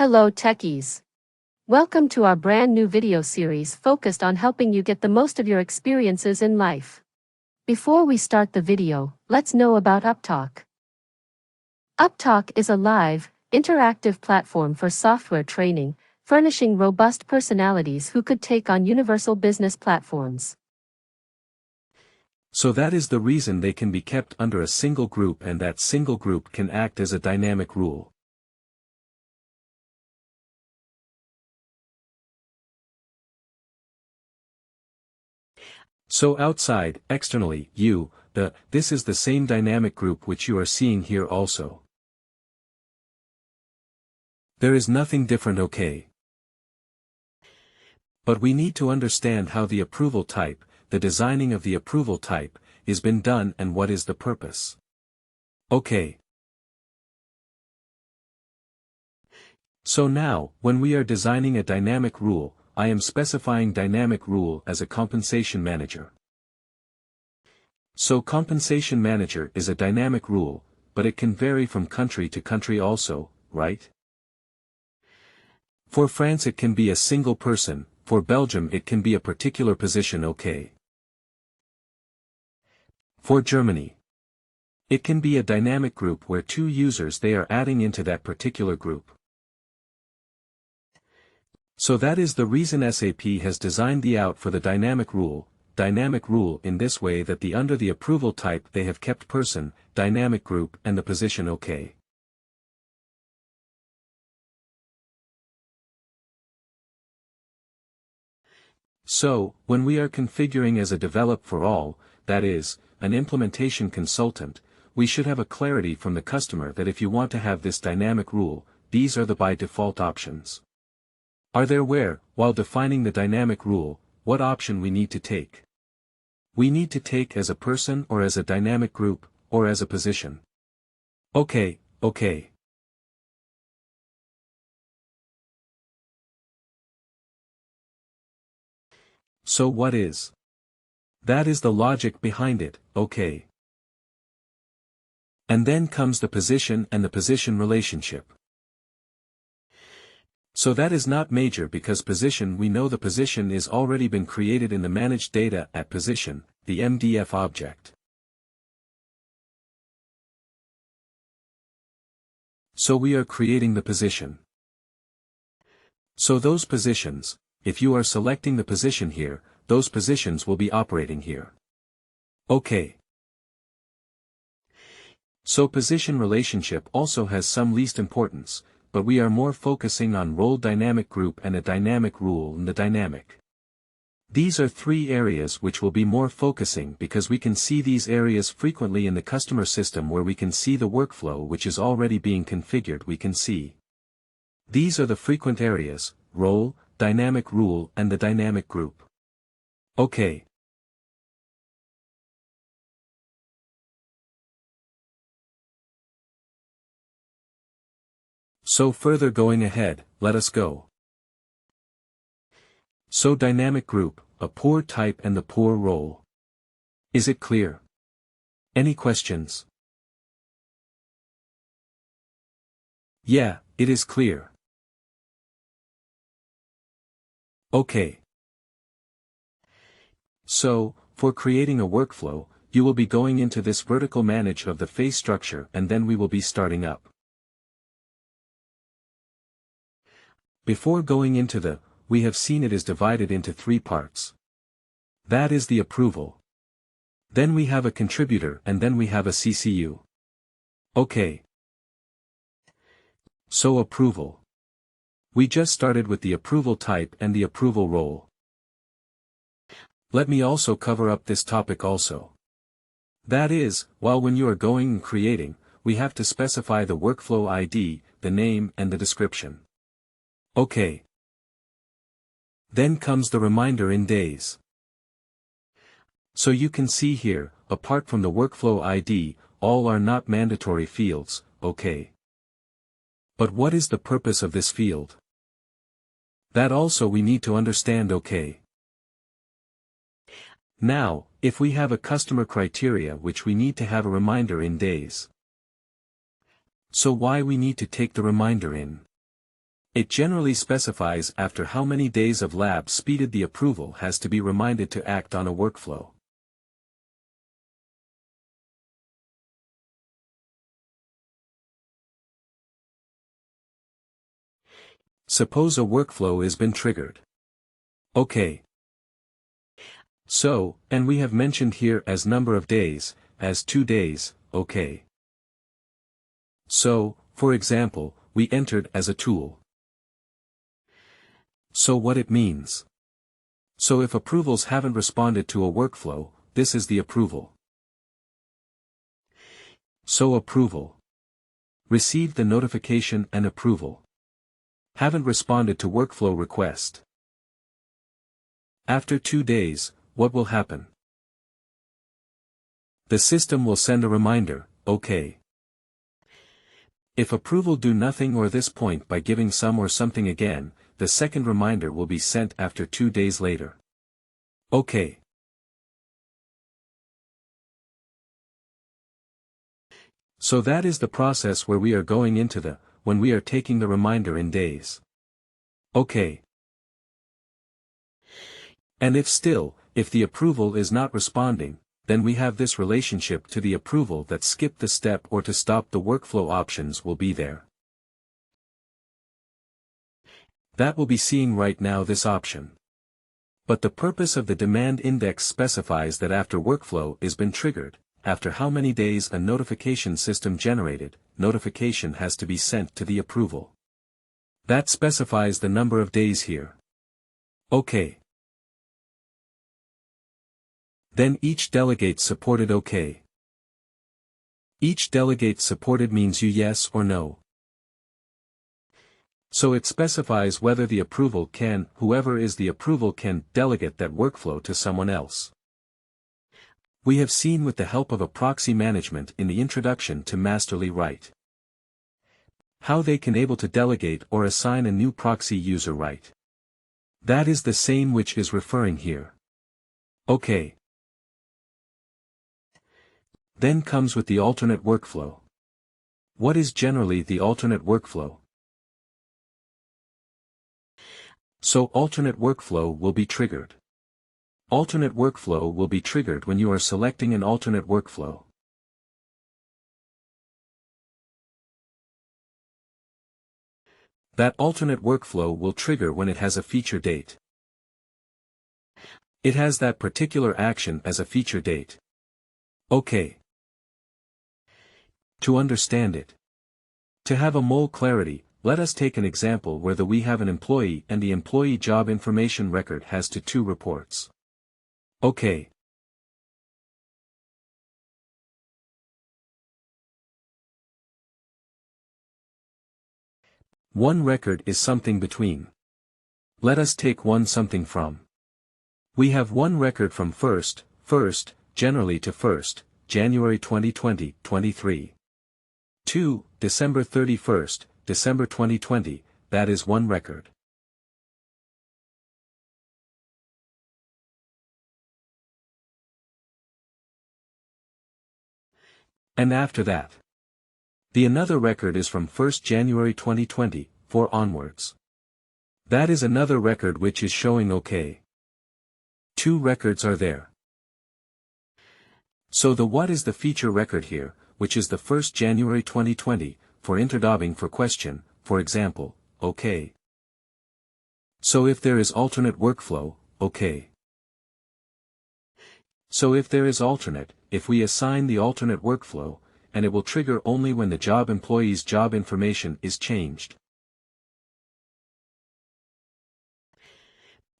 Hello techies. Welcome to our brand new video series focused on helping you get the most of your experiences in life. Before we start the video, let's know about Upptalk. Upptalk is a live, interactive platform for software training, furnishing robust personalities who could take on universal business platforms. So that is the reason they can be kept under a single group, and that single group can act as a dynamic rule. So outside, externally, this is the same dynamic group which you are seeing here also. There is nothing different, okay? But we need to understand how the approval type, the designing of the approval type, is been done and what is the purpose. Okay. So now, when we are designing a dynamic rule, I am specifying dynamic rule as a compensation manager. So compensation manager is a dynamic rule, but it can vary from country to country also, right? For France it can be a single person, for Belgium it can be a particular position, okay? For Germany, it can be a dynamic group where two users they are adding into that particular group. So that is the reason SAP has designed the out for the dynamic rule in this way, that the under the approval type they have kept person, dynamic group and the position, okay. So, when we are configuring as a develop for all, that is, an implementation consultant, we should have a clarity from the customer that if you want to have this dynamic rule, these are the by default options. Are there where, while defining the dynamic rule, what option we need to take? We need to take as a person or as a dynamic group, or as a position. Okay. So what is? That is the logic behind it, okay. And then comes the position and the position relationship. So that is not major, because position, we know the position is already been created in the managed data at position, the MDF object. So we are creating the position. So those positions, if you are selecting the position here, those positions will be operating here. Okay. So position relationship also has some least importance, but we are more focusing on role dynamic group and a dynamic rule and the dynamic. These are three areas which will be more focusing, because we can see these areas frequently in the customer system where we can see the workflow which is already being configured. We can see. These are the frequent areas: role, dynamic rule and the dynamic group. Okay. So further going ahead, let us go. So dynamic group, a poor type and the poor role. Is it clear? Any questions? Yeah, it is clear. Okay. So, for creating a workflow, you will be going into this vertical manage of the phase structure, and then we will be starting up. Before going into we have seen it is divided into three parts. That is the approval. Then we have a contributor, and then we have a CCU. Okay. So approval. We just started with the approval type and the approval role. Let me also cover up this topic also. That is, while when you are going and creating, we have to specify the workflow ID, the name and the description. Okay. Then comes the reminder in days. So you can see here, apart from the workflow ID, all are not mandatory fields, okay. But what is the purpose of this field? That also we need to understand, okay. Now, if we have a customer criteria which we need to have a reminder in days. So why we need to take the reminder in? It generally specifies after how many days of lab speeded the approval has to be reminded to act on a workflow. Suppose a workflow has been triggered. Okay. So, and we have mentioned here as number of days, as 2 days, okay. So, for example, we entered as a tool. So what it means. So if approvals haven't responded to a workflow, this is the approval. So approval. Received the notification and approval. Haven't responded to workflow request. After 2 days, what will happen? The system will send a reminder, okay. If approval do nothing or this point by giving some or something again, the second reminder will be sent after 2 days later. Okay. So that is the process where we are going into when we are taking the reminder in days. Okay. And if the approval is not responding, then we have this relationship to the approval that skip the step or to stop the workflow options will be there. That will be seeing right now this option. But the purpose of the demand index specifies that after workflow is been triggered, after how many days a notification system generated, notification has to be sent to the approval. That specifies the number of days here. Okay. Then each delegate supported okay. Each delegate supported means you yes or no. So it specifies whether the approval can, whoever is the approval can delegate that workflow to someone else. We have seen with the help of a proxy management in the introduction to Masterly Right, how they can able to delegate or assign a new proxy user right. That is the same which is referring here. Okay. Then comes with the alternate workflow. What is generally the alternate workflow? So alternate workflow will be triggered. Alternate workflow will be triggered when you are selecting an alternate workflow. That alternate workflow will trigger when it has a feature date. It has that particular action as a feature date. Okay. To understand it. To have a more clarity, let us take an example where we have an employee and the employee job information record has two reports. Okay. One record is something between. Let us take one something from. We have one record from first, generally to first, January 2020, 23. 2, December 31st, December 2020, that is one record. And after that, the another record is from 1st January 2020, 4 onwards. That is another record which is showing okay. 2 records are there. So what is the feature record here, which is the 1st January 2020, for interdobbing for question, for example, okay. So if there is alternate workflow, okay. So if there is alternate, if we assign the alternate workflow, and it will trigger only when the job employee's job information is changed.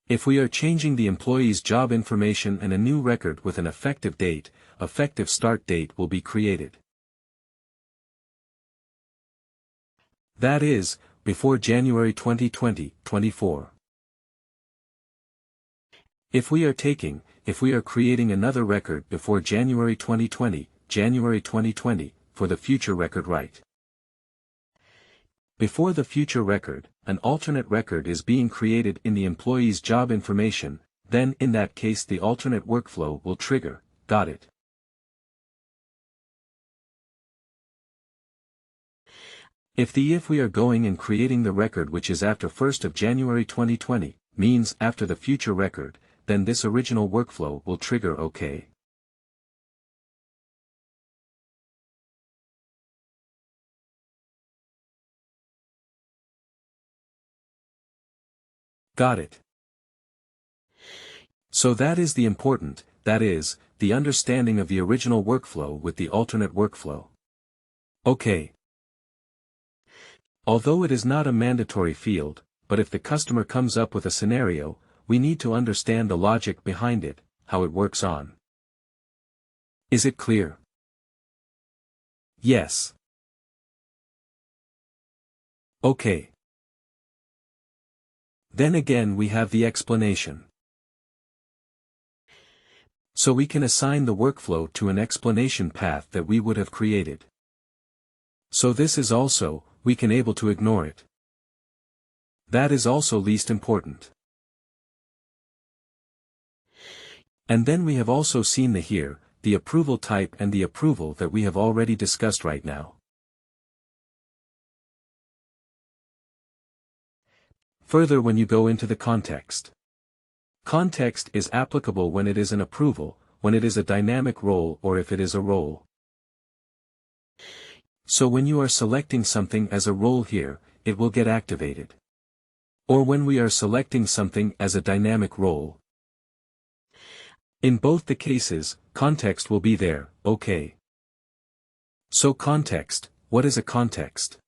If we are changing the employee's job information and a new record with an effective date, effective start date will be created. That is, before January 2020, 24. If we are creating another record before January 2020, for the future record right. Before the future record, an alternate record is being created in the employee's job information, then in that case the alternate workflow will trigger, got it? If we are going and creating the record which is after 1st of January 2020, means after the future record, then this original workflow will trigger OK. Got it. So that is the important, that is, the understanding of the original workflow with the alternate workflow. OK. Although it is not a mandatory field, but if the customer comes up with a scenario, we need to understand the logic behind it, how it works on. Is it clear? Yes. OK. Then again we have the explanation. So we can assign the workflow to an explanation path that we would have created. So this is also, we can able to ignore it. That is also least important. And then we have also seen the here, the approval type and the approval that we have already discussed right now. Further, when you go into the context. Context is applicable when it is an approval, when it is a dynamic role or if it is a role. So when you are selecting something as a role here, it will get activated. Or when we are selecting something as a dynamic role. In both the cases, context will be there, OK. So context, what is a context?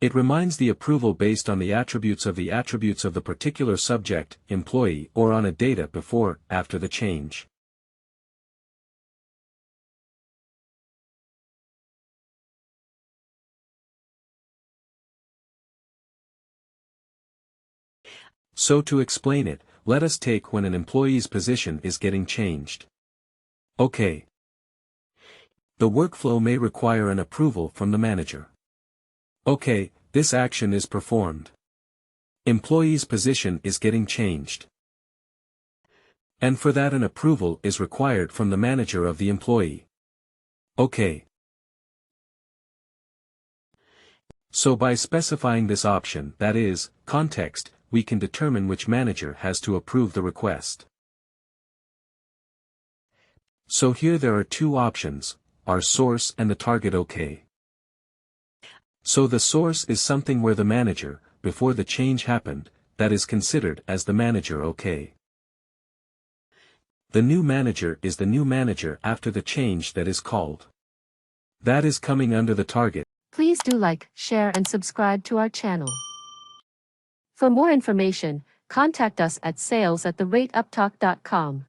It reminds the approval based on the attributes of the particular subject, employee or on a data before, after the change. So to explain it, let us take when an employee's position is getting changed. OK. The workflow may require an approval from the manager. OK, this action is performed. Employee's position is getting changed. And for that an approval is required from the manager of the employee. OK. So by specifying this option, that is, context, we can determine which manager has to approve the request. So here there are two options, our source and the target OK. So the source is something where the manager, before the change happened, that is considered as the manager OK. The new manager is the new manager after the change that is called. That is coming under the target. Please do like, share and subscribe to our channel. For more information, contact us at sales@upptalk.com.